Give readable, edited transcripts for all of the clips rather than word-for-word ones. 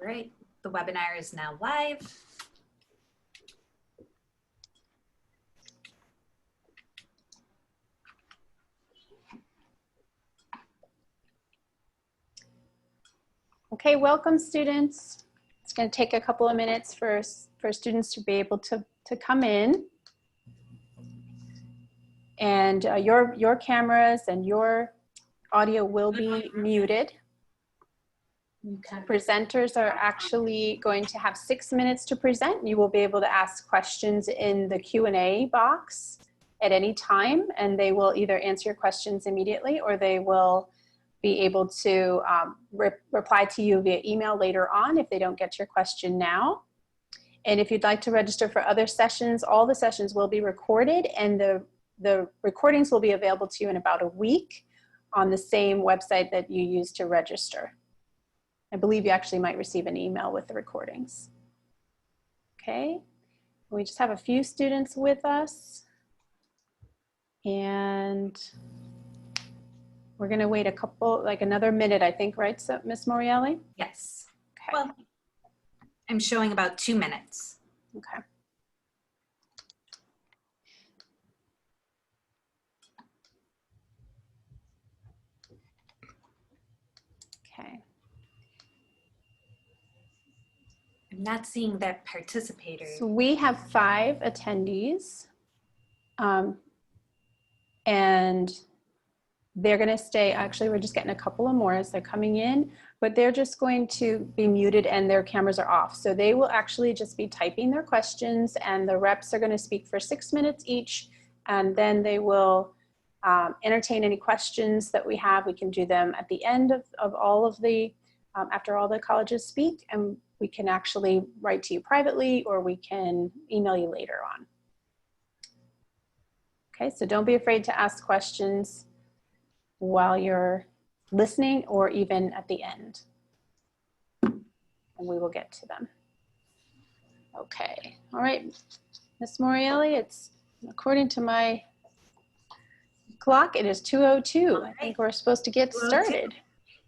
right, the webinar is now live. Okay, welcome students. It's going to take a couple of minutes for students to be able to come in. And your cameras and your audio will be muted. Okay. Presenters are actually going to have 6 minutes to present. You will be able to ask questions in the Q&A box at any time, and they will either answer your questions immediately or they will be able to reply to you via email later on if they don't get your question now. And if you'd like to register for other sessions, all the sessions will be recorded, and the recordings will be available to you in about a week on the same website that you used to register. I believe you actually might receive an email with the recordings. Okay, we just have a few students with us, and we're going to wait a couple, like another minute, I think, right, so, Ms. Morielli? Yes. Okay. Well, I'm showing about 2 minutes. Okay. Okay. I'm not seeing that participator. So we have 5 attendees, and they're going to stay. Actually, we're just getting a couple of more as they're coming in, but they're just going to be muted and their cameras are off. So they will actually just be typing their questions, and the reps are going to speak for 6 minutes each, and then they will entertain any questions that we have. We can do them at the end of all of the, after all the colleges speak, and we can actually write to you privately, or we can email you later on. Okay, so don't be afraid to ask questions while you're listening or even at the end, and we will get to them. Okay, all right, Ms. Morielli, it's according to my clock, it is 2:02. Right. I think we're supposed to get started.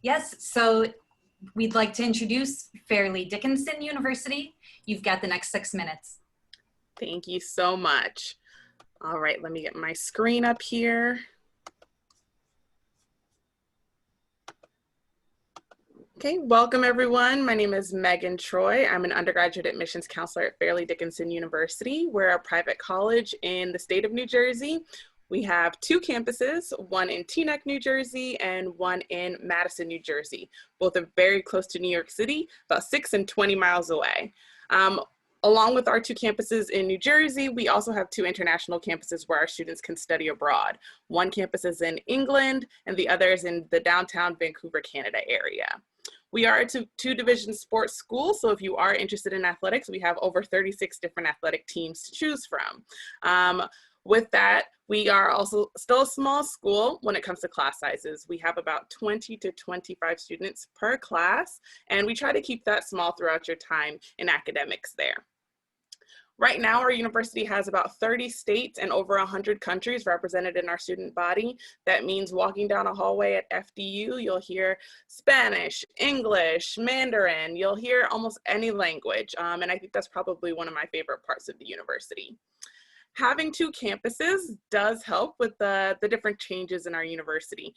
Yes, so we'd like to introduce Fairleigh Dickinson University. You've got the next 6 minutes. Thank you so much. All right, let me get my screen up here. Okay, welcome everyone. My name is Megan Troy. I'm an undergraduate admissions counselor at Fairleigh Dickinson University. We're a private college in the state of New Jersey. We have 2 campuses, one in Teaneck, New Jersey, and one in Madison, New Jersey. Both are very close to New York City, about 6 and 20 miles away. Along with our 2 campuses in New Jersey, we also have 2 international campuses where our students can study abroad. One campus is in England, and the other is in the downtown Vancouver, Canada area. We are a 2-division sports school, so if you are interested in athletics, we have over 36 different athletic teams to choose from. With that, we are also still a small school when it comes to class sizes. We have about 20 to 25 students per class, and we try to keep that small throughout your time in academics there. Right now, our university has about 30 states and over 100 countries represented in our student body. That means walking down a hallway at FDU, you'll hear Spanish, English, Mandarin, you'll hear almost any language. And I think that's probably one of my favorite parts of the university. Having 2 campuses does help with the different changes in our university.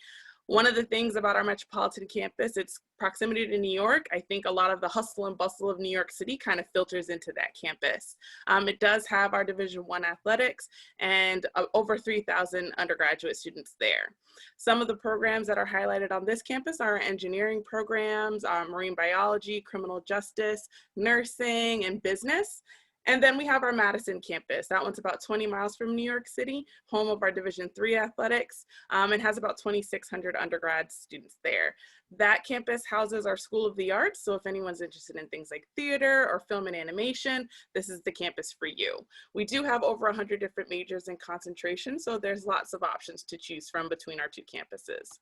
One of the things about our metropolitan campus, its proximity to New York, I think a lot of the hustle and bustle of New York City kind of filters into that campus. It does have our Division I athletics and over 3,000 undergraduate students there. Some of the programs that are highlighted on this campus are engineering programs, marine biology, criminal justice, nursing, and business. And then we have our Madison campus. That one's about 20 miles from New York City, home of our Division III athletics, and has about 2,600 undergrad students there. That campus houses our School of the Arts, so if anyone's interested in things like theater or film and animation, this is the campus for you. We do have over 100 different majors and concentrations, so there's lots of options to choose from between our 2 campuses.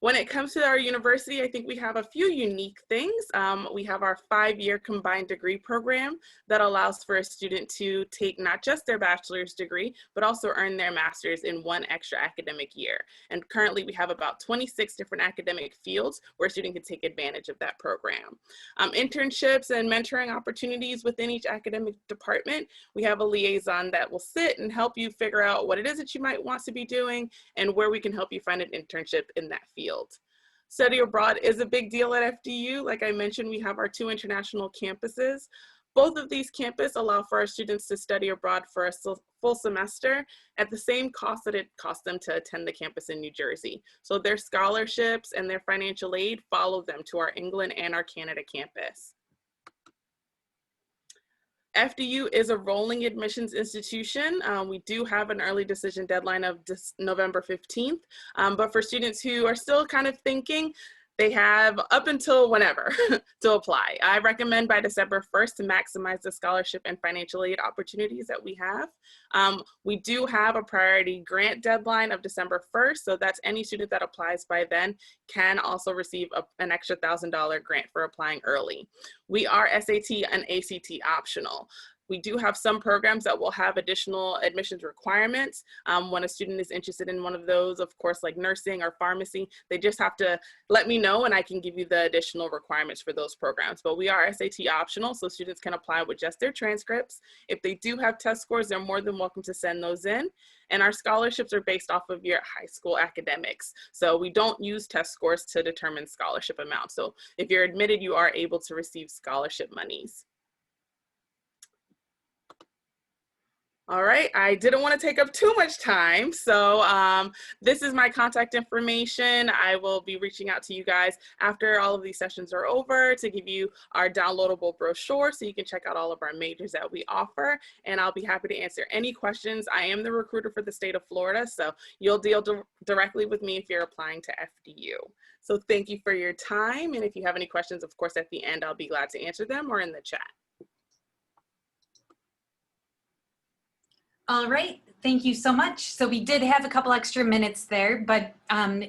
When it comes to our university, I think we have a few unique things. We have our 5-year combined degree program that allows for a student to take not just their bachelor's degree, but also earn their master's in one extra academic year. And currently we have about 26 different academic fields where a student can take advantage of that program. Internships and mentoring opportunities within each academic department. We have a liaison that will sit and help you figure out what it is that you might want to be doing and where we can help you find an internship in that field. Study abroad is a big deal at FDU. Like I mentioned, we have our 2 international campuses. Both of these campuses allow for our students to study abroad for a full semester at the same cost that it costs them to attend the campus in New Jersey. So their scholarships and their financial aid follow them to our England and our Canada campus. FDU is a rolling admissions institution. We do have an early decision deadline of November 15th, but for students who are still kind of thinking, they have up until whenever to apply. I recommend by December 1st to maximize the scholarship and financial aid opportunities that we have. We do have a priority grant deadline of December 1st, so that's any student that applies by then can also receive an extra $1,000 grant for applying early. We are SAT and ACT optional. We do have some programs that will have additional admissions requirements. When a student is interested in one of those, of course, like nursing or pharmacy, they just have to let me know and I can give you the additional requirements for those programs. But we are SAT optional, so students can apply with just their transcripts. If they do have test scores, they're more than welcome to send those in. And our scholarships are based off of your high school academics. So we don't use test scores to determine scholarship amounts. So if you're admitted, you are able to receive scholarship monies. All right, I didn't want to take up too much time, so this is my contact information. I will be reaching out to you guys after all of these sessions are over to give you our downloadable brochure so you can check out all of our majors that we offer, and I'll be happy to answer any questions. I am the recruiter for the state of Florida, so you'll deal directly with me if you're applying to FDU. So thank you for your time, and if you have any questions, of course, at the end, I'll be glad to answer them or in the chat. All right, thank you so much. So we did have a couple extra minutes there, but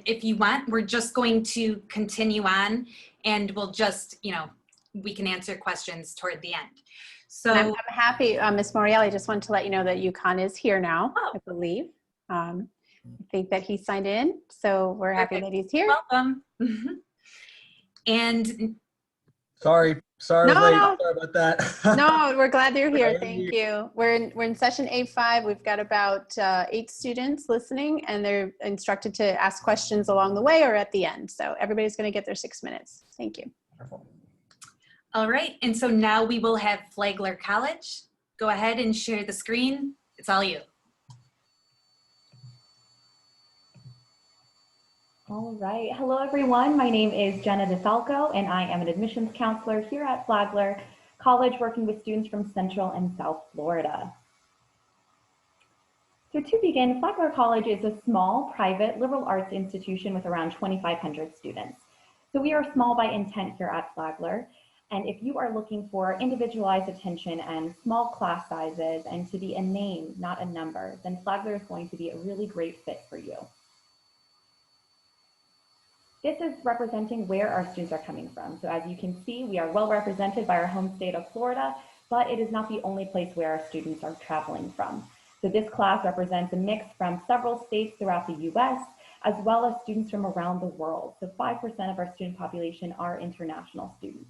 if you want, we're just going to continue on and we'll just, we can answer questions toward the end. So I'm happy, Ms. Morielli, just wanted to let you know that UConn is here now, I believe. I think that he signed in, so we're happy that he's here. Welcome. And Sorry, No, sorry no. about that. No, we're glad you're here. Thank you. We're in session A5. We've got about 8 students listening, and they're instructed to ask questions along the way or at the end. So everybody's going to get their 6 minutes. Thank you. Wonderful. all right, and so now we will have Flagler College. Go ahead and share the screen. It's all you. All right. Hello, everyone. My name is Jenna DeFalco, and I am an admissions counselor here at Flagler College, working with students from Central and South Florida. So to begin, Flagler College is a small, private, liberal arts institution with around 2,500 students. So we are small by intent here at Flagler. And if you are looking for individualized attention and small class sizes and to be a name, not a number, then Flagler is going to be a really great fit for you. This is representing where our students are coming from. So as you can see, we are well represented by our home state of Florida, but it is not the only place where our students are traveling from. So this class represents a mix from several states throughout the US, as well as students from around the world. So 5% of our student population are international students.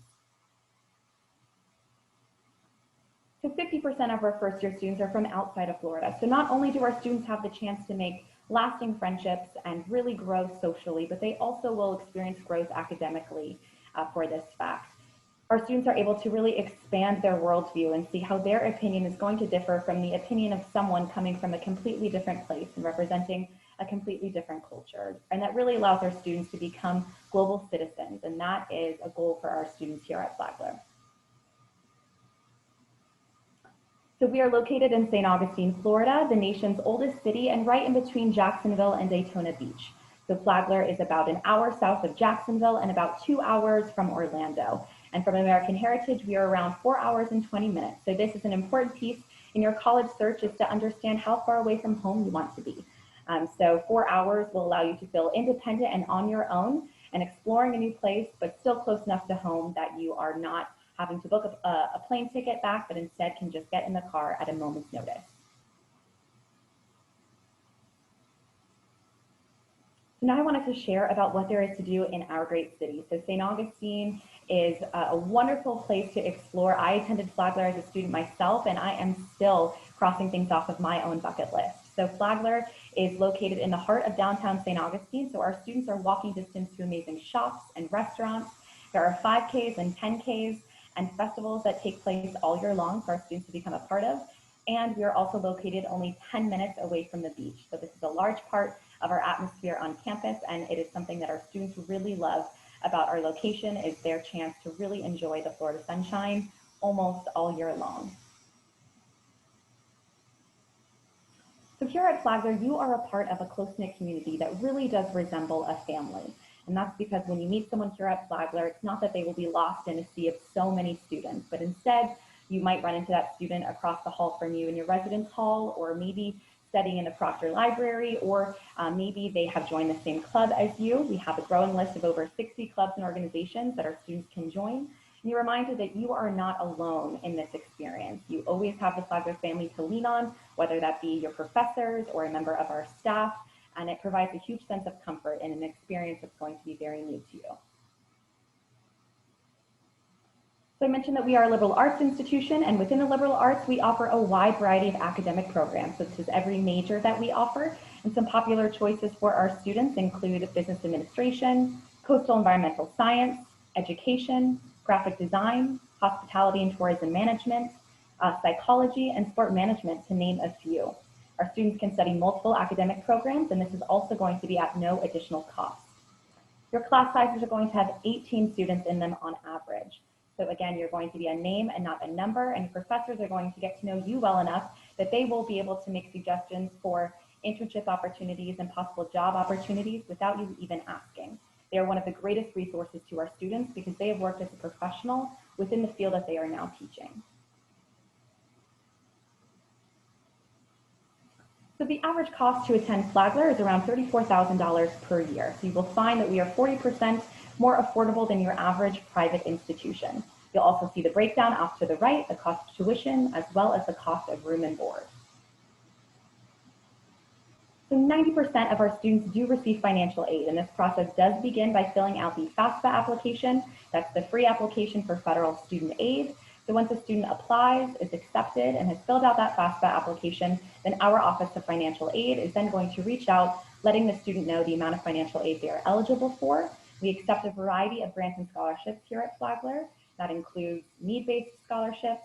So 50% of our first year students are from outside of Florida. So not only do our students have the chance to make lasting friendships and really grow socially, but they also will experience growth academically for this fact. Our students are able to really expand their worldview and see how their opinion is going to differ from the opinion of someone coming from a completely different place and representing a completely different culture. And that really allows our students to become global citizens. And that is a goal for our students here at Flagler. So we are located in St. Augustine, Florida, the nation's oldest city, and right in between Jacksonville and Daytona Beach. So Flagler is about an hour south of Jacksonville and about 2 hours from Orlando. And from American Heritage, we are around 4 hours and 20 minutes. So this is an important piece in your college search, is to understand how far away from home you want to be. So 4 hours will allow you to feel independent and on your own and exploring a new place, but still close enough to home that you are not having to book a plane ticket back, but instead can just get in the car at a moment's notice. So now I wanted to share about what there is to do in our great city. So St. Augustine is a wonderful place to explore. I attended Flagler as a student myself, and I am still crossing things off of my own bucket list. So Flagler is located in the heart of downtown St. Augustine, so our students are walking distance to amazing shops and restaurants. There are 5Ks and 10Ks and festivals that take place all year long for our students to become a part of. And we are also located only 10 minutes away from the beach. So this is a large part of our atmosphere on campus, and it is something that our students really love about our location is their chance to really enjoy the Florida sunshine almost all year long. So here at Flagler, you are a part of a close-knit community that really does resemble a family. And that's because when you meet someone here at Flagler, it's not that they will be lost in a sea of so many students, but instead you might run into that student across the hall from you in your residence hall, or maybe studying in the Proctor Library, or maybe they have joined the same club as you. We have a growing list of over 60 clubs and organizations that our students can join. And you're reminded that you are not alone in this experience. You always have the Flagler family to lean on, whether that be your professors or a member of our staff, and it provides a huge sense of comfort in an experience that's going to be very new to you. So I mentioned that we are a liberal arts institution, and within the liberal arts, we offer a wide variety of academic programs. So this is every major that we offer, and some popular choices for our students include business administration, coastal environmental science, education, graphic design, hospitality and tourism management, psychology, and sport management, to name a few. Our students can study multiple academic programs, and this is also going to be at no additional cost. Your class sizes are going to have 18 students in them on average. So again, you're going to be a name and not a number, and your professors are going to get to know you well enough that they will be able to make suggestions for internship opportunities and possible job opportunities without you even asking. They are one of the greatest resources to our students because they have worked as a professional within the field that they are now teaching. So the average cost to attend Flagler is around $34,000 per year. So you will find that we are 40% more affordable than your average private institution. You'll also see the breakdown off to the right, the cost of tuition, as well as the cost of room and board. So 90% of our students do receive financial aid, and this process does begin by filling out the FAFSA application. That's the free application for federal student aid. So once a student applies, is accepted, and has filled out that FAFSA application, then our Office of Financial Aid is then going to reach out, letting the student know the amount of financial aid they are eligible for. We accept a variety of grants and scholarships here at Flagler. That includes need-based scholarships,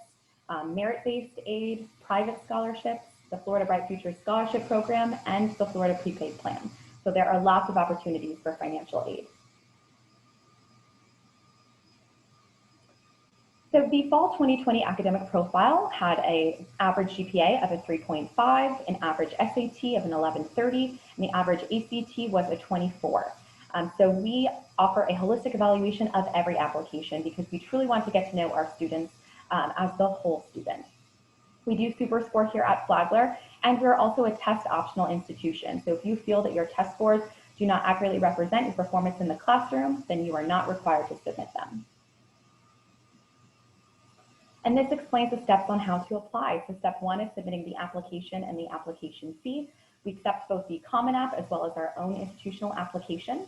merit-based aid, private scholarships, the Florida Bright Futures Scholarship Program, and the Florida Prepaid Plan. So there are lots of opportunities for financial aid. So the fall 2020 academic profile had an average GPA of a 3.5, an average SAT of an 1130, and the average ACT was a 24. So we offer a holistic evaluation of every application because we truly want to get to know our students as the whole student. We do super score here at Flagler, and we're also a test optional institution. So if you feel that your test scores do not accurately represent your performance in the classroom, then you are not required to submit them. And this explains the steps on how to apply. So step one is submitting the application and the application fee. We accept both the Common App as well as our own institutional application.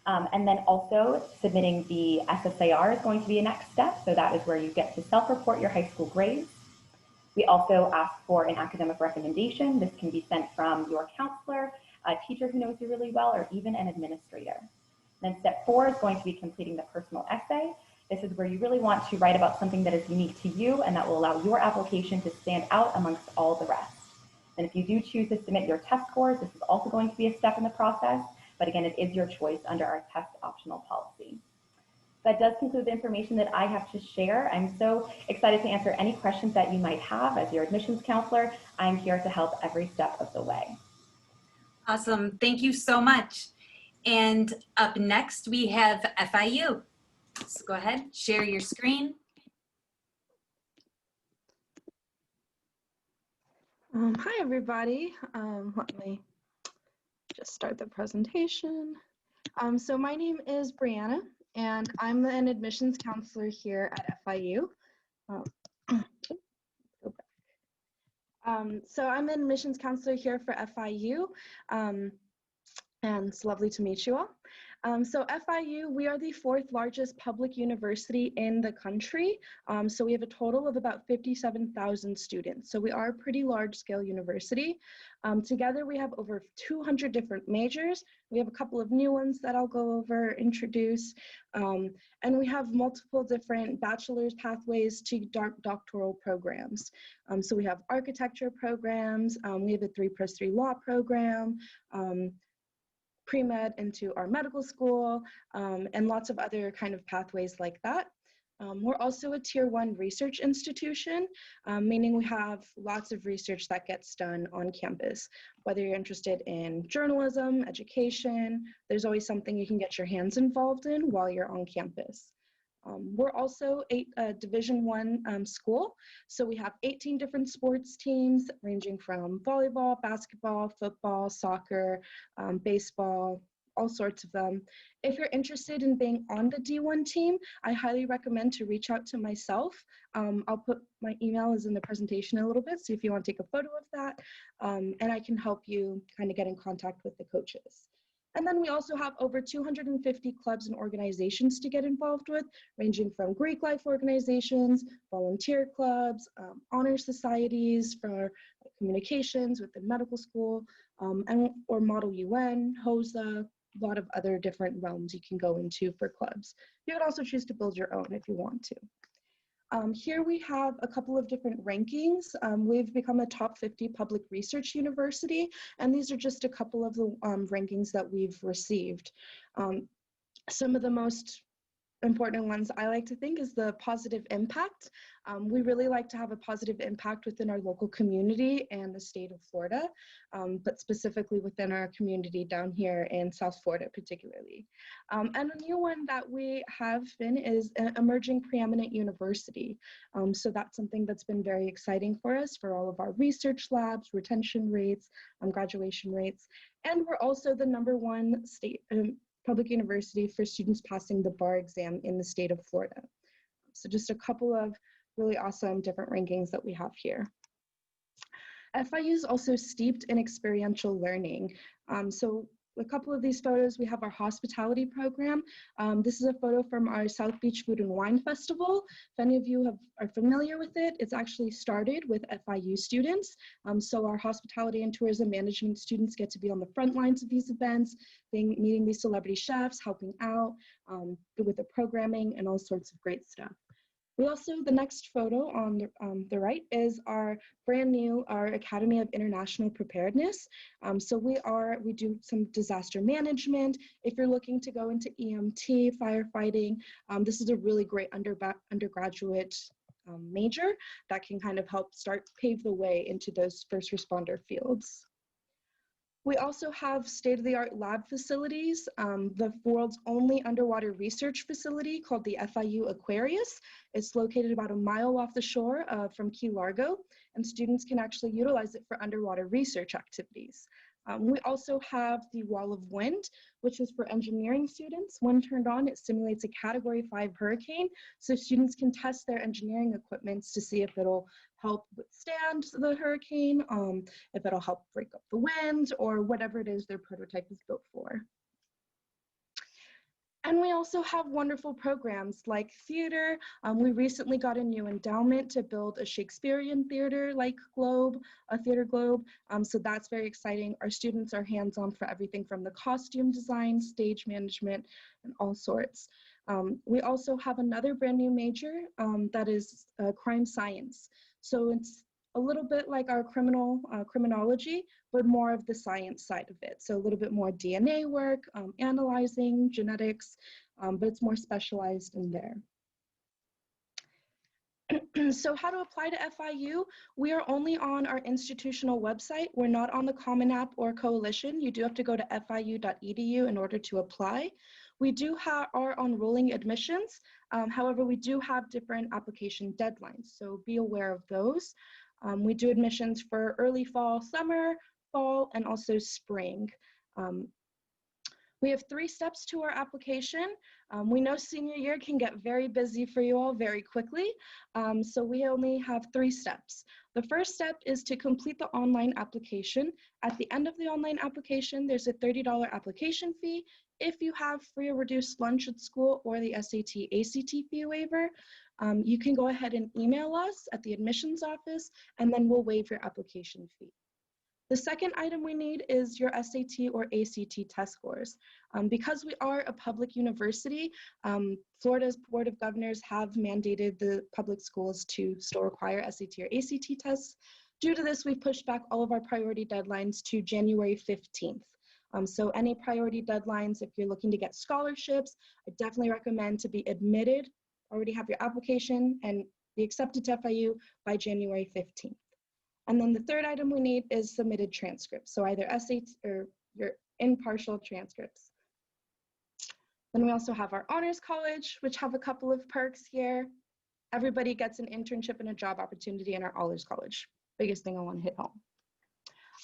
And then also submitting the SSAR is going to be a next step. So that is where you get to self-report your high school grades. We also ask for an academic recommendation. This can be sent from your counselor, a teacher who knows you really well, or even an administrator. Then step four is going to be completing the personal essay. This is where you really want to write about something that is unique to you and that will allow your application to stand out amongst all the rest. And if you do choose to submit your test scores, this is also going to be a step in the process, but again, it is your choice under our test optional policy. That does conclude the information that I have to share. I'm so excited to answer any questions that you might have. As your admissions counselor, I'm here to help every step of the way. Awesome. Thank you so much. And up next, we have FIU. So go ahead, share your screen. Hi, everybody. Let me just start the presentation. So my name is Brianna, and I'm an admissions counselor here at FIU. So I'm an admissions counselor here for FIU, and it's lovely to meet you all. So FIU, we are the 4th largest public university in the country. So we have a total of about 57,000 students. So we are a pretty large scale university. Together we have over 200 different majors. We have a couple of new ones that I'll go over, introduce. And we have multiple different bachelor's pathways to doctoral programs. So we have architecture programs, we have a 3+3 law program, pre-med into our medical school, and lots of other kind of pathways like that. We're also a Tier 1 research institution, meaning we have lots of research that gets done on campus. Whether you're interested in journalism, education, there's always something you can get your hands involved in while you're on campus. We're also a Division I school, so we have 18 different sports teams ranging from volleyball, basketball, football, soccer, baseball, all sorts of them. If you're interested in being on the D1 team, I highly recommend to reach out to myself. I'll put my email is in the presentation a little bit, so if you want to take a photo of that, and I can help you kind of get in contact with the coaches. And then we also have over 250 clubs and organizations to get involved with, ranging from Greek life organizations, volunteer clubs, honor societies for communications within medical school, or Model UN, HOSA, a lot of other different realms you can go into for clubs. You can also choose to build your own if you want to. Here we have a couple of different rankings. We've become a top 50 public research university, and these are just a couple of the rankings that we've received. Some of the most important ones I like to think is the positive impact. We really like to have a positive impact within our local community and the state of Florida, but specifically within our community down here in South Florida particularly. And a new one that we have been is an emerging preeminent university. So that's something that's been very exciting for us for all of our research labs, retention rates, graduation rates. And we're also the #1 state public university for students passing the bar exam in the state of Florida. So just a couple of really awesome different rankings that we have here. FIU is also steeped in experiential learning. So a couple of these photos, we have our hospitality program. This is a photo from our South Beach Food and Wine Festival. If any of you are familiar with it, it's actually started with FIU students. So our hospitality and tourism management students get to be on the front lines of these events, meeting these celebrity chefs, helping out with the programming and all sorts of great stuff. We also, the next photo on the right is our brand new, our Academy of International Preparedness. So we do some disaster management. If you're looking to go into EMT, firefighting, this is a really great undergraduate major that can kind of help pave the way into those first responder fields. We also have state-of-the-art lab facilities, the world's only underwater research facility called the FIU Aquarius. It's located about a mile off the shore from Key Largo, and students can actually utilize it for underwater research activities. We also have the Wall of Wind, which is for engineering students. When turned on, it simulates a Category 5 hurricane, so students can test their engineering equipments to see if it'll help withstand the hurricane, if it'll help break up the wind, or whatever it is their prototype is built for. And we also have wonderful programs like theater. We recently got a new endowment to build a Shakespearean theater-like globe, a theater globe. So that's very exciting. Our students are hands-on for everything from the costume design, stage management, and all sorts. We also have another brand new major that is crime science. So it's a little bit like our criminology, but more of the science side of it. So a little bit more DNA work, analyzing, genetics, but it's more specialized in there. So how to apply to FIU? We are only on our institutional website. We're not on the Common App or Coalition. You do have to go to fiu.edu in order to apply. We do are on rolling admissions. However, we do have different application deadlines, so be aware of those. We do admissions for early fall, summer, fall, and also spring. We have 3 steps to our application. We know senior year can get very busy for you all very quickly, so we only have 3 steps. The first step is to complete the online application. At the end of the online application, there's a $30 application fee. If you have free or reduced lunch at school or the SAT, ACT fee waiver, you can go ahead and email us at the admissions office, and then we'll waive your application fee. The second item we need is your SAT or ACT test scores. Because we are a public university, Florida's Board of Governors have mandated the public schools to still require SAT or ACT tests. Due to this, we've pushed back all of our priority deadlines to January 15th. So any priority deadlines, if you're looking to get scholarships, I definitely recommend to be admitted, already have your application, and be accepted to FIU by January 15th. And then the third item we need is submitted transcripts. So either SAT or your impartial transcripts. Then we also have our Honors College, which have a couple of perks here. Everybody gets an internship and a job opportunity in our Honors College. Biggest thing I want to hit home.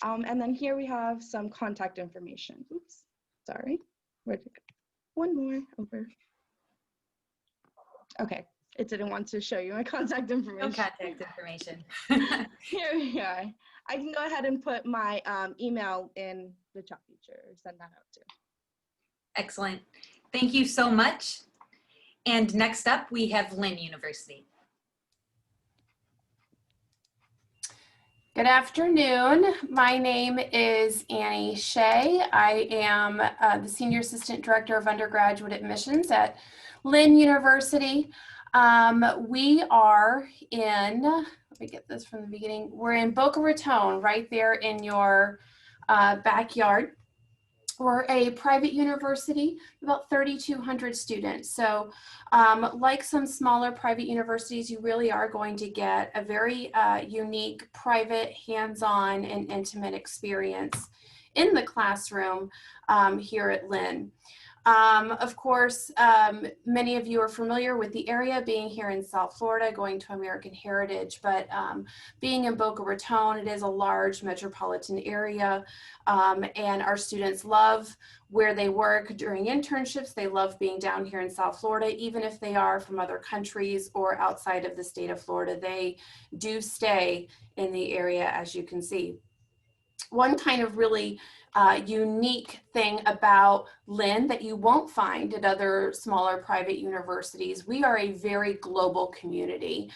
And then here we have some contact information. Oops, sorry. Where'd it go? One more over. Okay. It didn't want to show you my contact information. No contact information. Here we are. I can go ahead and put my email in the chat feature or send that out too. Excellent. Thank you so much. And next up, we have Lynn University. Good afternoon. My name is Annie Shea. I am the Senior Assistant Director of Undergraduate Admissions at Lynn University. We are in, let me get this from the beginning, we're in Boca Raton, right there in your backyard. We're a private university, about 3,200 students. So like some smaller private universities, you really are going to get a very unique, private, hands-on, and intimate experience in the classroom here at Lynn. Of course, many of you are familiar with the area, being here in South Florida, going to American Heritage, but being in Boca Raton, it is a large metropolitan area, and our students love where they work during internships. They love being down here in South Florida, even if they are from other countries or outside of the state of Florida. They do stay in the area, as you can see. One kind of really unique thing about Lynn that you won't find at other smaller private universities, we are a very global community.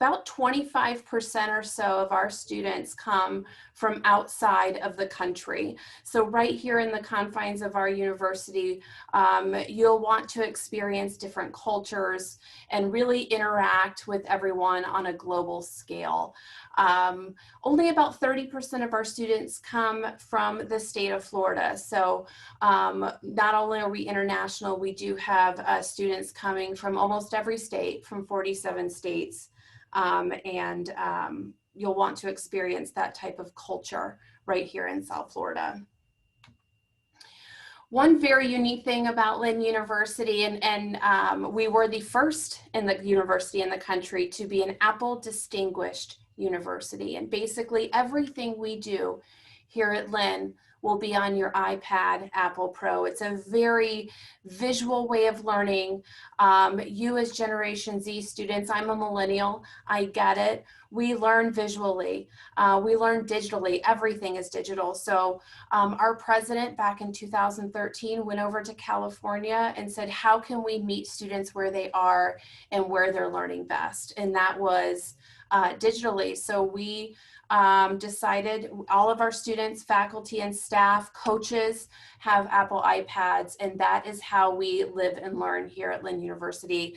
About 25% or so of our students come from outside of the country. So right here in the confines of our university, you'll want to experience different cultures and really interact with everyone on a global scale. Only about 30% of our students come from the state of Florida. So not only are we international, we do have students coming from almost every state, from 47 states. You'll want to experience that type of culture right here in South Florida. One very unique thing about Lynn University, and we were the first in the university in the country to be an Apple Distinguished University. And basically everything we do here at Lynn will be on your iPad, Apple Pro. It's a very visual way of learning. You as Generation Z students, I'm a millennial, I get it. We learn visually, we learn digitally, everything is digital. So our president back in 2013 went over to California and said, how can we meet students where they are and where they're learning best? And that was digitally. So we decided all of our students, faculty and staff, coaches have Apple iPads, and that is how we live and learn here at Lynn University.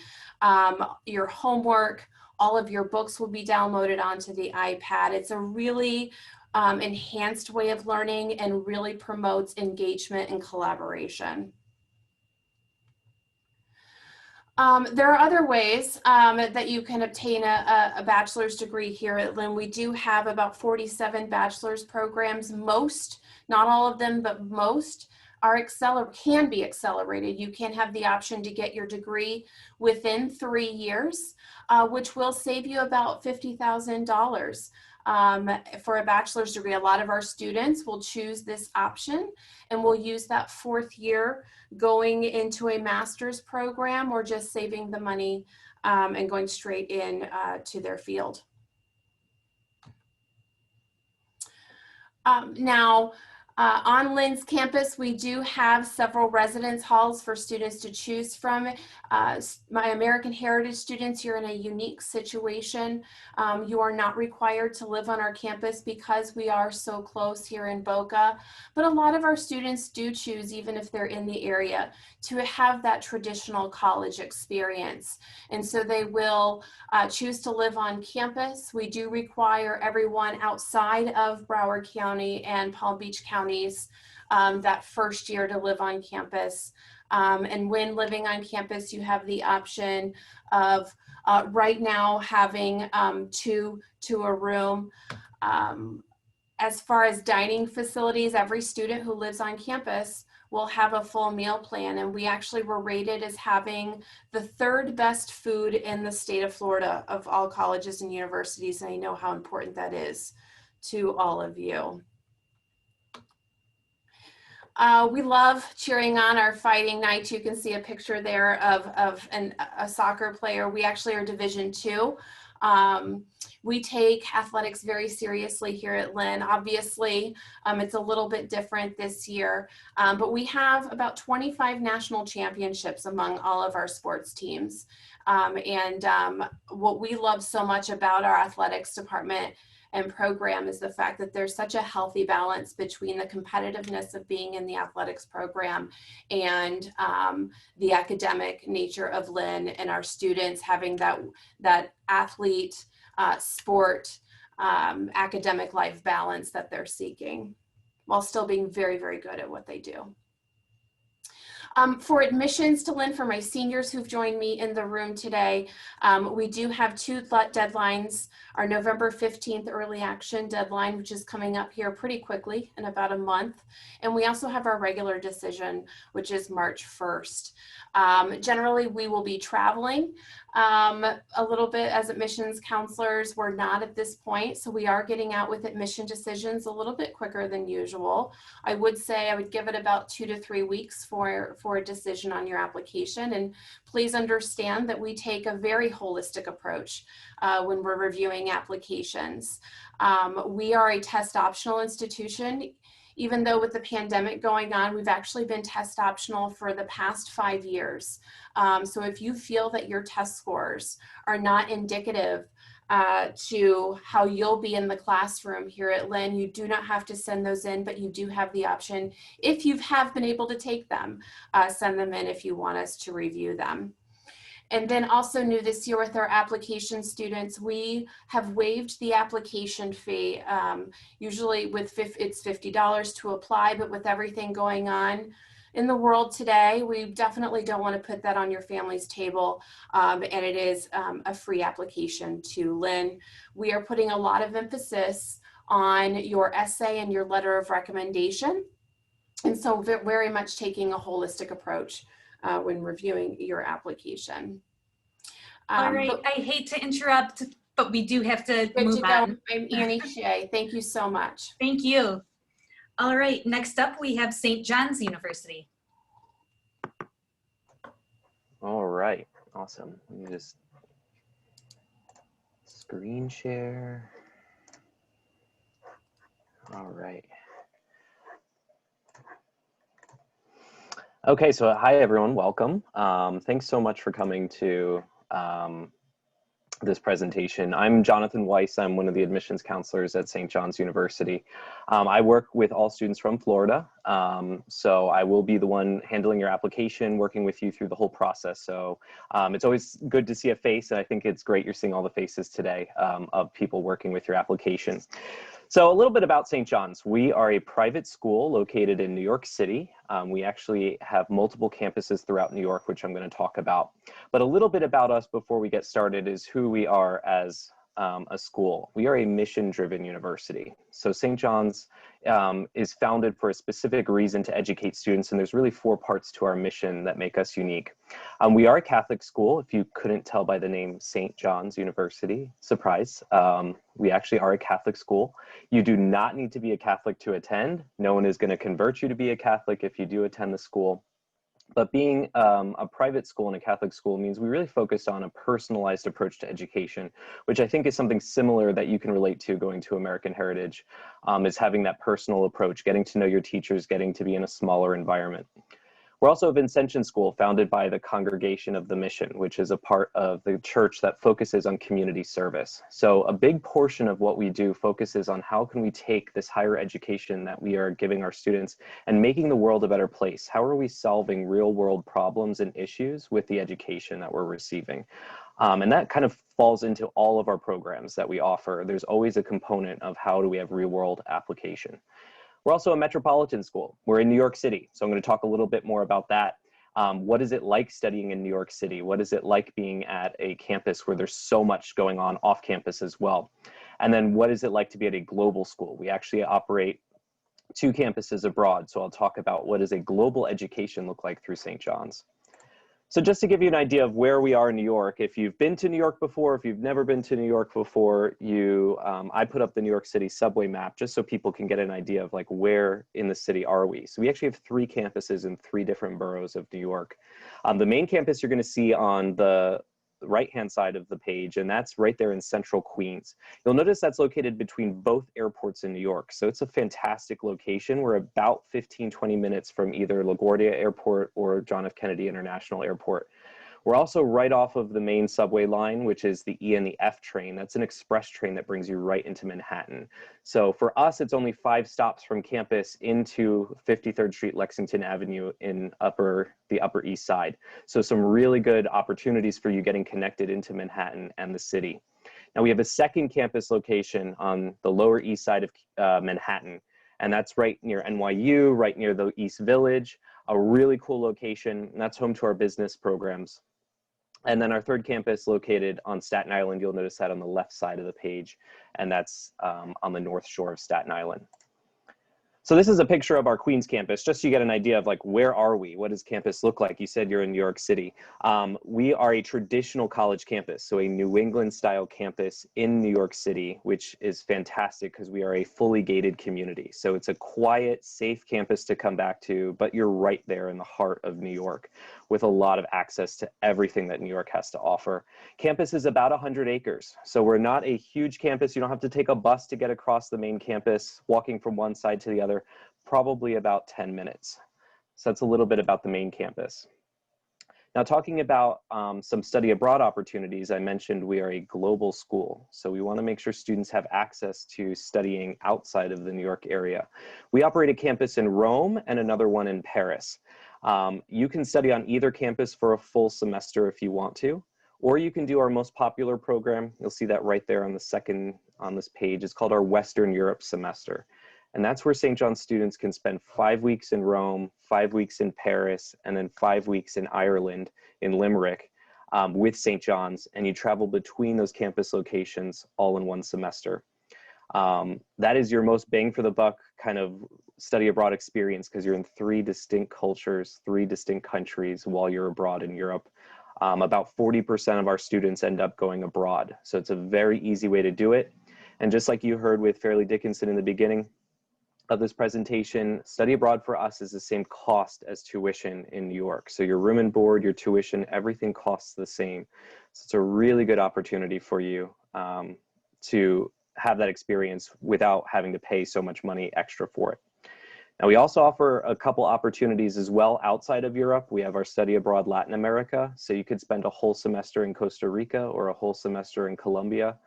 Your homework, all of your books will be downloaded onto the iPad. It's a really enhanced way of learning and really promotes engagement and collaboration. There are other ways that you can obtain a bachelor's degree here at Lynn. We do have about 47 bachelor's programs. Most, not all of them, but most are can be accelerated. You can have the option to get your degree within 3 years, which will save you about $50,000. For a bachelor's degree, a lot of our students will choose this option and will use that 4th year going into a master's program or just saving the money and going straight in to their field. On Lynn's campus, we do have several residence halls for students to choose from. My American Heritage students, you're in a unique situation. You are not required to live on our campus because we are so close here in Boca, but a lot of our students do choose, even if they're in the area, to have that traditional college experience. And so they will choose to live on campus. We do require everyone outside of Broward County and Palm Beach counties that first year to live on campus. And when living on campus, you have the option of right now having two to a room. As far as dining facilities, every student who lives on campus will have a full meal plan, and we actually were rated as having the 3rd best food in the state of Florida of all colleges and universities, and I know how important that is to all of you. We love cheering on our Fighting Knights. You can see a picture there of a soccer player. We actually are Division II. We take athletics very seriously here at Lynn. Obviously, it's a little bit different this year, but we have about 25 national championships among all of our sports teams. What we love so much about our athletics department and program is the fact that there's such a healthy balance between the competitiveness of being in the athletics program and the academic nature of Lynn, and our students having that athlete, sport, academic life balance that they're seeking while still being very, very good at what they do. For admissions to Lynn, for my seniors who've joined me in the room today, we do have 2 deadlines. Our November 15th early action deadline, which is coming up here pretty quickly in about a month. And we also have our regular decision, which is March 1st. Generally, we will be traveling a little bit as admissions counselors. We're not at this point, so we are getting out with admission decisions a little bit quicker than usual. I would say I would give it about 2 to 3 weeks for a decision on your application. And please understand that we take a very holistic approach when we're reviewing applications. We are a test optional institution. Even though with the pandemic going on, we've actually been test optional for the past 5 years. So if you feel that your test scores are not indicative to how you'll be in the classroom here at Lynn, you do not have to send those in, but you do have the option, if you have been able to take them, send them in if you want us to review them. And then also new this year with our application students, we have waived the application fee. Usually it's $50 to apply, but with everything going on in the world today, we definitely don't want to put that on your family's table. And it is a free application to Lynn. We are putting a lot of emphasis on your essay and your letter of recommendation. And so very much taking a holistic approach when reviewing your application. All right, I hate to interrupt, but we do have to move on. I'm Annie Shea. Thank you so much. Thank you. All right, next up we have St. John's University. All right, awesome. Let me just screen share. All right. Okay, so hi everyone, welcome. Thanks so much for coming to this presentation. I'm Jonathan Weiss. I'm one of the admissions counselors at St. John's University. I work with all students from Florida, so I will be the one handling your application, working with you through the whole process. So it's always good to see a face, and I think it's great you're seeing all the faces today of people working with your application. So a little bit about St. John's. We are a private school located in New York City. We actually have multiple campuses throughout New York, which I'm going to talk about. But a little bit about us before we get started is who we are as a school. We are a mission-driven university. So St. John's is founded for a specific reason to educate students, and there's really 4 parts to our mission that make us unique. We are a Catholic school, if you couldn't tell by the name St. John's University, surprise. We actually are a Catholic school. You do not need to be a Catholic to attend. No one is going to convert you to be a Catholic if you do attend the school. But being a private school and a Catholic school means we really focus on a personalized approach to education, which I think is something similar that you can relate to going to American Heritage, is having that personal approach, getting to know your teachers, getting to be in a smaller environment. We're also a Vincentian school founded by the Congregation of the Mission, which is a part of the church that focuses on community service. So a big portion of what we do focuses on how can we take this higher education that we are giving our students and making the world a better place. How are we solving real world problems and issues with the education that we're receiving? And that kind of falls into all of our programs that we offer. There's always a component of how do we have real world application. We're also a metropolitan school. We're in New York City, so I'm going to talk a little bit more about that. What is it like studying in New York City? What is it like being at a campus where there's so much going on off campus as well? And then what is it like to be at a global school? We actually operate 2 campuses abroad, so I'll talk about what does a global education look like through St. John's. So just to give you an idea of where we are in New York, if you've been to New York before, if you've never been to New York before, I put up the New York City subway map just so people can get an idea of like where in the city are we. So we actually have 3 campuses in 3 different boroughs of New York. The main campus you're going to see on the right-hand side of the page, and that's right there in central Queens. You'll notice that's located between both airports in New York. So it's a fantastic location. We're about 15-20 minutes from either LaGuardia Airport or John F. Kennedy International Airport. We're also right off of the main subway line, which is the E and the F train. That's an express train that brings you right into Manhattan. So for us, it's only 5 stops from campus into 53rd Street, Lexington Avenue in the Upper East Side. So some really good opportunities for you getting connected into Manhattan and the city. Now we have a second campus location on the Lower East Side of Manhattan, and that's right near NYU, right near the East Village, a really cool location, and that's home to our business programs. And then our third campus located on Staten Island, you'll notice that on the left side of the page, and that's on the North Shore of Staten Island. So this is a picture of our Queens campus, just so you get an idea of like, where are we? What does campus look like? You said you're in New York City. We are a traditional college campus, so a New England style campus in New York City, which is fantastic because we are a fully gated community. So it's a quiet, safe campus to come back to, but you're right there in the heart of New York with a lot of access to everything that New York has to offer. Campus is about 100 acres. So we're not a huge campus. You don't have to take a bus to get across the main campus, walking from one side to the other. Probably about 10 minutes. So that's a little bit about the main campus. Now talking about some study abroad opportunities, I mentioned we are a global school. So we want to make sure students have access to studying outside of the New York area. We operate a campus in Rome and another one in Paris. You can study on either campus for a full semester if you want to, or you can do our most popular program. You'll see that right there on the second on this page. It's called our Western Europe semester. And that's where St. John's students can spend 5 weeks in Rome, 5 weeks in Paris, and then 5 weeks in Ireland, in Limerick, with St. John's, and you travel between those campus locations all in one semester. That is your most bang for the buck kind of study abroad experience because you're in 3 distinct cultures, 3 distinct countries while you're abroad in Europe. About 40% of our students end up going abroad. So it's a very easy way to do it. And just like you heard with Fairleigh Dickinson in the beginning of this presentation, study abroad for us is the same cost as tuition in New York. So your room and board, your tuition, everything costs the same. So it's a really good opportunity for you to have that experience without having to pay so much money extra for it. Now we also offer a couple opportunities as well outside of Europe. We have our Study Abroad Latin America. So you could spend a whole semester in Costa Rica or a whole semester in Colombia.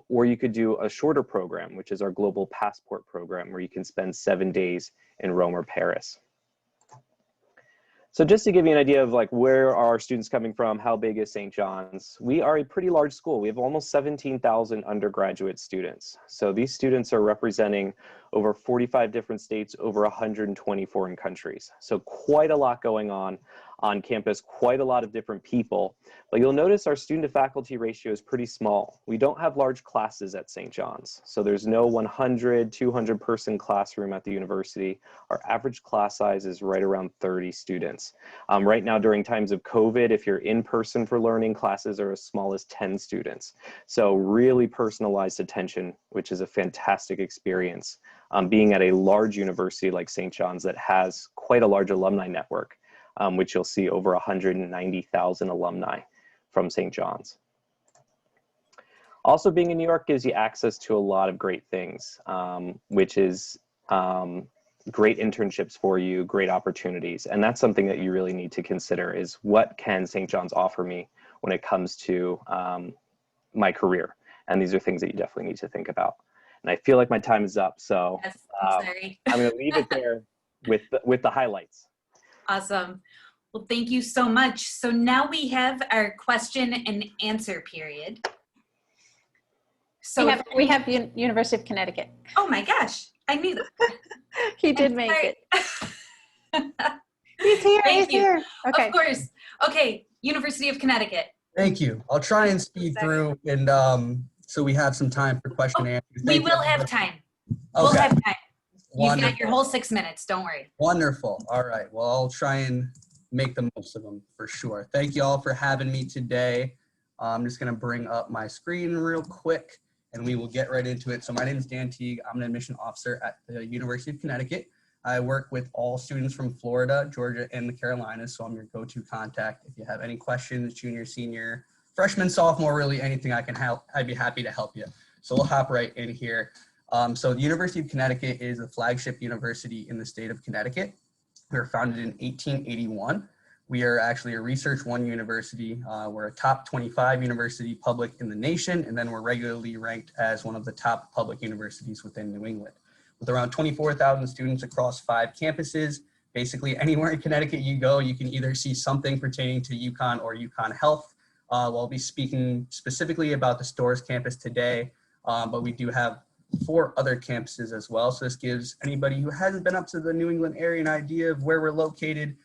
Or you could do a shorter program, which is our Global Passport program, where you can spend 7 days in Rome or Paris. So just to give you an idea of like where are our students coming from, how big is St. John's? We are a pretty large school. We have almost 17,000 undergraduate students. So these students are representing over 45 different states, over 120 foreign countries. So quite a lot going on. on campus, quite a lot of different people, but you'll notice our student to faculty ratio is pretty small. We don't have large classes at St. John's. So there's no 100, 200 person classroom at the university. Our average class size is right around 30 students. Right now during times of COVID, if you're in person for learning, classes are as small as 10 students. So really personalized attention, which is a fantastic experience. Being at a large university like St. John's that has quite a large alumni network, which you'll see over 190,000 alumni from St. John's. Also, being in New York gives you access to a lot of great things, which is great internships for you, great opportunities. And that's something that you really need to consider is what can St. John's offer me when it comes to my career? And these are things that you definitely need to think about. And I feel like my time is up, so Yes, I'm sorry. I'm going to leave it there with the highlights. Awesome. Well, thank you so much. So now we have our question and answer period. So we have University of Connecticut. oh my gosh, I knew that. He did make it. He's here. Thank He's you. here. Okay. Of course. Okay, University of Connecticut. Thank you. I'll try and speed through, and so we have some time for question and answer. We Thank you, will have everybody. time. We'll Okay. have time. You've got Wonderful. your whole 6 minutes. Don't worry. Wonderful. All right. Well, I'll try and make the most of them for sure. Thank you all for having me today. I'm just going to bring up my screen real quick and we will get right into it. So my name is Dan Teague. I'm an admission officer at the University of Connecticut. I work with all students from Florida, Georgia, and the Carolinas. So I'm your go-to contact. If you have any questions, junior, senior, freshman, sophomore, really anything I can help, I'd be happy to help you. So we'll hop right in here. So the University of Connecticut is a flagship university in the state of Connecticut. We were founded in 1881. We are actually a Research One university. We're a top 25 university public in the nation, and then we're regularly ranked as one of the top public universities within New England. With around 24,000 students across 5 campuses, basically anywhere in Connecticut you go, you can either see something pertaining to UConn or UConn Health. We'll be speaking specifically about the Storrs campus today, but we do have 4 other campuses as well. So this gives anybody who hasn't been up to the New England area an idea of where we're located.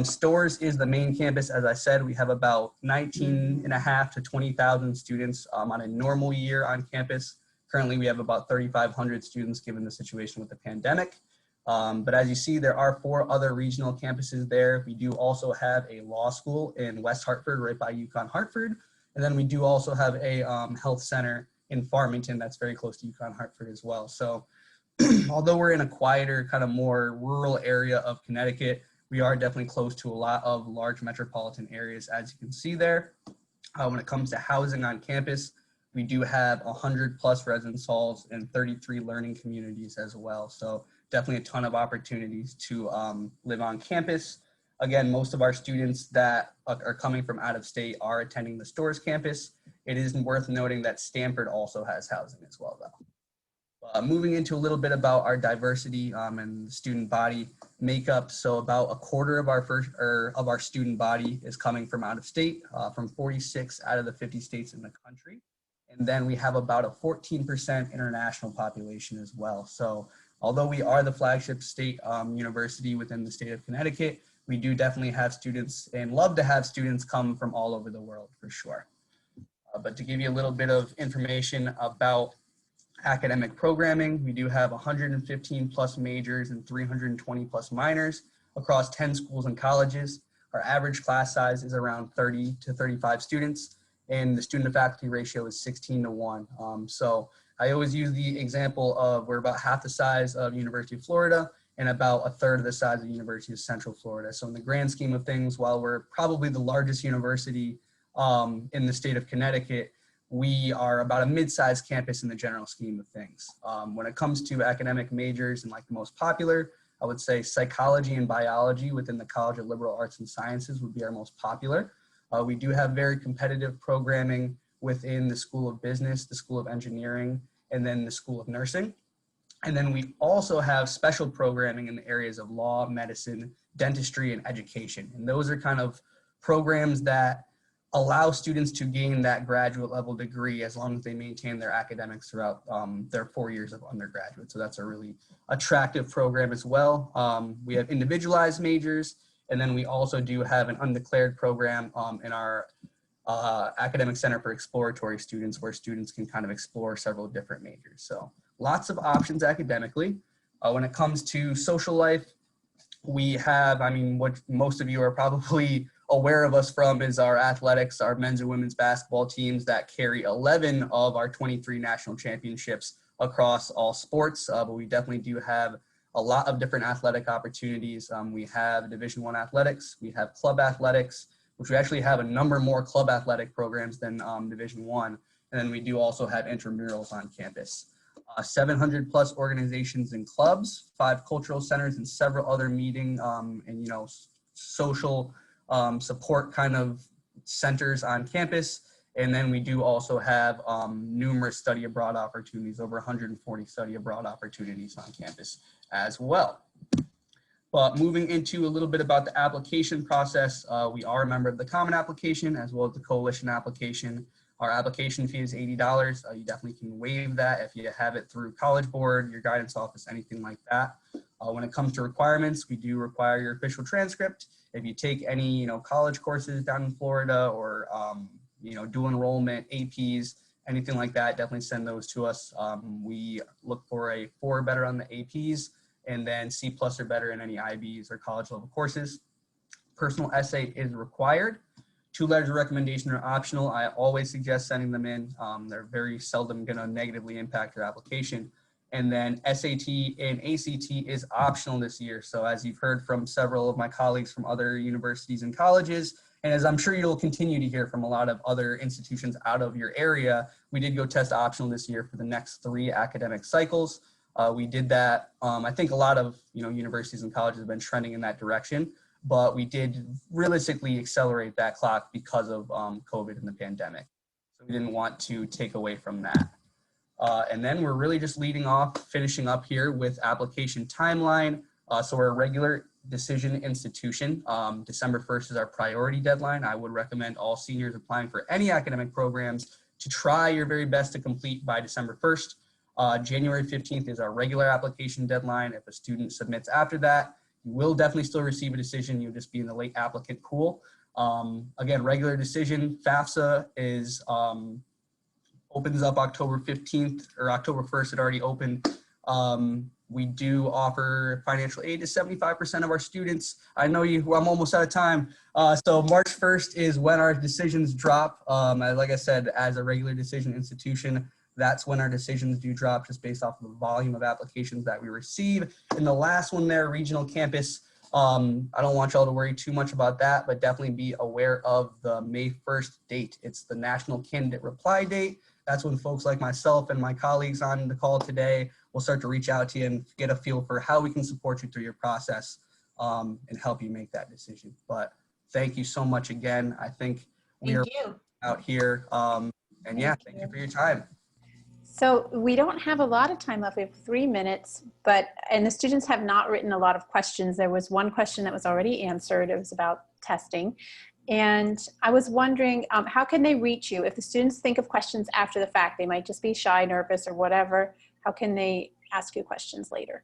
Storrs is the main campus. As I said, we have about 19,500 to 20,000 students on a normal year on campus. Currently, we have about 3,500 students given the situation with the pandemic. But as you see, there are 4 other regional campuses there. We do also have a law school in West Hartford, right by UConn Hartford. And then we do also have a health center in Farmington that's very close to UConn Hartford as well. So although we're in a quieter, kind of more rural area of Connecticut, we are definitely close to a lot of large metropolitan areas, as you can see there. When it comes to housing on campus, we do have 100+ residence halls and 33 learning communities as well. So definitely a ton of opportunities to live on campus. Again, most of our students that are coming from out of state are attending the Storrs campus. It is worth noting that Stanford also has housing as well, though. Moving into a little bit about our diversity and student body makeup. So about a quarter of our student body is coming from out of state, from 46 out of the 50 states in the country. And then we have about a 14% international population as well. So although we are the flagship state university within the state of Connecticut, we do definitely have students and love to have students come from all over the world for sure. But to give you a little bit of information about academic programming, we do have 115+ majors and 320+ minors across 10 schools and colleges. Our average class size is around 30 to 35 students, and the student to faculty ratio is 16:1. So I always use the example of we're about half the size of University of Florida and about a third of the size of University of Central Florida. So in the grand scheme of things, while we're probably the largest university in the state of Connecticut, we are about a mid-sized campus in the general scheme of things. When it comes to academic majors and like the most popular, I would say psychology and biology within the College of Liberal Arts and Sciences would be our most popular. We do have very competitive programming within the School of Business, the School of Engineering, and then the School of Nursing. And then we also have special programming in the areas of law, medicine, dentistry, and education. And those are kind of programs that allow students to gain that graduate level degree as long as they maintain their academics throughout their 4 years of undergraduate. So that's a really attractive program as well. We have individualized majors And then we also do have an undeclared program in our Academic Center for Exploratory Students, where students can kind of explore several different majors. So lots of options academically. When it comes to social life, we have, I mean, what most of you are probably aware of us from is our athletics, our men's and women's basketball teams that carry 11 of our 23 national championships across all sports. But we definitely do have a lot of different athletic opportunities. We have Division I athletics, we have club athletics, which we actually have a number more club athletic programs than Division I. And then we do also have intramurals on campus. 700 plus organizations and clubs, 5 cultural centers, and several other meeting and social support kind of centers on campus. And then we do also have numerous study abroad opportunities, over 140 study abroad opportunities on campus as well. But moving into a little bit about the application process, we are a member of the Common Application as well as the Coalition Application. Our application fee is $80. You definitely can waive that if you have it through College Board, your guidance office, anything like that. When it comes to requirements, we do require your official transcript. If you take any, college courses down in Florida or, dual enrollment, APs, anything like that, definitely send those to us. We look for a 4 or better on the APs and then C+ or better in any IBs or college level courses. Personal essay is required. 2 letters of recommendation are optional. I always suggest sending them in. They're very seldom going to negatively impact your application. And then SAT and ACT is optional this year. So as you've heard from several of my colleagues from other universities and colleges, and as I'm sure you'll continue to hear from a lot of other institutions out of your area, we did go test optional this year for the next 3 academic cycles. We did that. I think a lot of universities and colleges have been trending in that direction, but we did realistically accelerate that clock because of COVID and the pandemic. So we didn't want to take away from that. And then we're really just finishing up here with application timeline. So we're a regular decision institution. December 1st is our priority deadline. I would recommend all seniors applying for any academic programs to try your very best to complete by December 1st. January 15th is our regular application deadline. If a student submits after that, you will definitely still receive a decision. You'll just be in the late applicant pool. Again, regular decision, FAFSA is opens up October 15th or October 1st. It already opened. We do offer financial aid to 75% of our students. I know I'm almost out of time. So March 1st is when our decisions drop. Like I said, as a regular decision institution, that's when our decisions do drop, just based off of the volume of applications that we receive. And the last one there, regional campus, I don't want y'all to worry too much about that, but definitely be aware of the May 1st date. It's the National Candidate Reply Date. That's when folks like myself and my colleagues on the call today will start to reach out to you and get a feel for how we can support you through your process and help you make that decision. But thank you so much again. I think we are out here. And yeah, thank you for your time. So we don't have a lot of time left. We have 3 minutes, and the students have not written a lot of questions. There was one question that was already answered. It was about testing. And I was wondering, how can they reach you? If the students think of questions after the fact, they might just be shy, nervous, or whatever. How can they ask you questions later?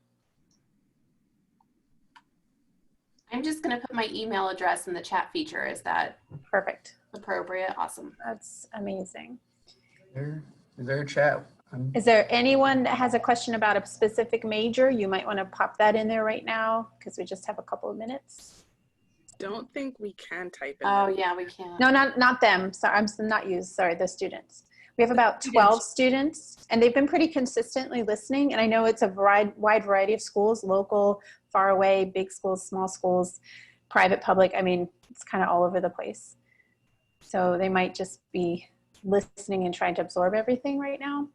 I'm just going to put my email address in the chat feature. Is that perfect? Appropriate. Awesome. That's amazing. Is there a chat? Is there anyone that has a question about a specific major? You might want to pop that in there right now because we just have a couple of minutes. Don't think we can type in. Oh, yeah, we can. No, not them. Sorry, I'm not you. Sorry, the students. We have about 12 students, and they've been pretty consistently listening. And I know it's a wide variety of schools, local, far away, big schools, small schools, private, public. I mean, it's kind of all over the place. So they might just be listening and trying to absorb everything right now.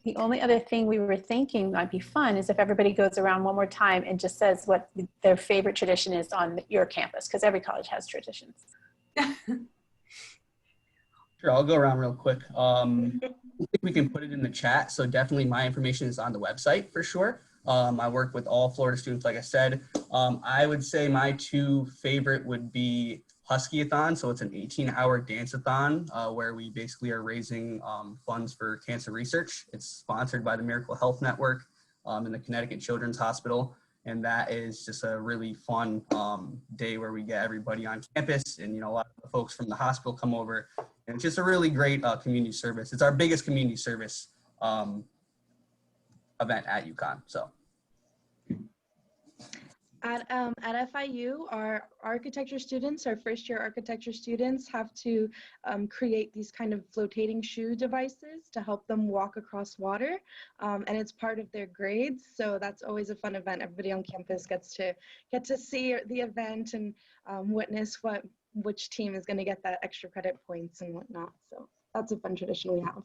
The only other thing we were thinking might be fun is if everybody goes around one more time and just says what their favorite tradition is on your campus, because every college has traditions. Sure, I'll go around real quick. I think we can put it in the chat. So definitely my information is on the website for sure. I work with all Florida students, like I said. I would say my 2 favorite would be Husky-a-thon. So it's an 18-hour dance-a-thon where we basically are raising funds for cancer research. It's sponsored by the Miracle Health Network and the Connecticut Children's Hospital. And that is just a really fun day where we get everybody on campus, and a lot of the folks from the hospital come over, and it's just a really great community service. It's our biggest community service event at UConn. So At FIU, our architecture students, our first year architecture students, have to create these kind of flotating shoe devices to help them walk across water. And it's part of their grades. So that's always a fun event. Everybody on campus gets to see the event and witness which team is going to get that extra credit points and whatnot. So that's a fun tradition we have.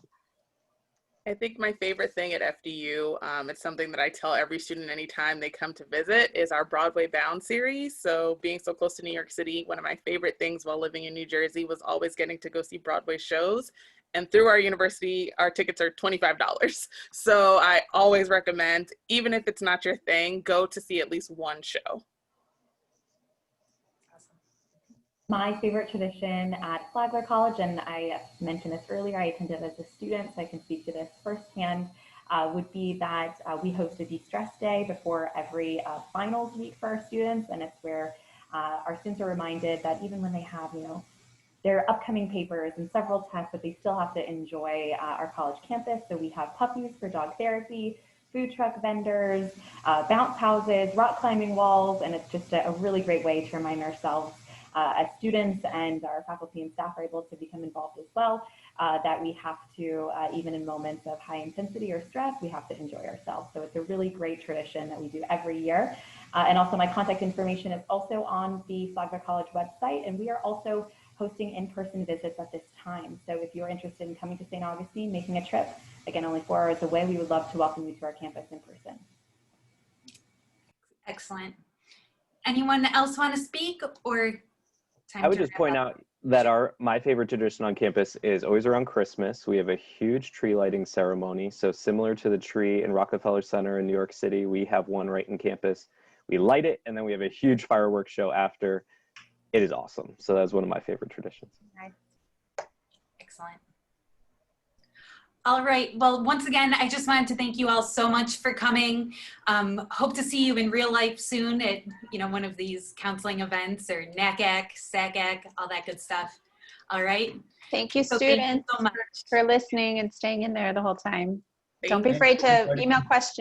I think my favorite thing at FDU, it's something that I tell every student anytime they come to visit, is our Broadway Bound series. So being so close to New York City, one of my favorite things while living in New Jersey was always getting to go see Broadway shows. And through our university, our tickets are $25. So I always recommend, even if it's not your thing, go to see at least one show. My favorite tradition at Flagler College, and I mentioned this earlier, I attended as a student, so I can speak to this firsthand, would be that we host a de-stress day before every finals week for our students, and it's where our students are reminded that even when they have, their upcoming papers and several tests, that they still have to enjoy our college campus. So we have puppies for dog therapy, food truck vendors, bounce houses, rock climbing walls, and it's just a really great way to remind ourselves as students, and our faculty and staff are able to become involved as well, that we have to, even in moments of high intensity or stress, we have to enjoy ourselves. So it's a really great tradition that we do every year. And also my contact information is also on the Flagler College website, and we are also hosting in-person visits at this time. So if you're interested in coming to St. Augustine, making a trip, again, only 4 hours away, we would love to welcome you to our campus in person. Excellent. Anyone else want to speak, or time I would to just wrap point up? out that my favorite tradition on campus is always around Christmas. We have a huge tree lighting ceremony. So similar to the tree in Rockefeller Center in New York City, we have one right in campus. We light it, and then we have a huge fireworks show after. It is awesome. So that's one of my favorite traditions. Excellent. All right. Well, once again, I just wanted to thank you all so much for coming. Hope to see you in real life soon at one of these counseling events, or NACAC, SACAC, all that good stuff. All right. Thank you, So students, thank you so much for listening and staying in there the whole time. Don't be Thank you. afraid to email questions.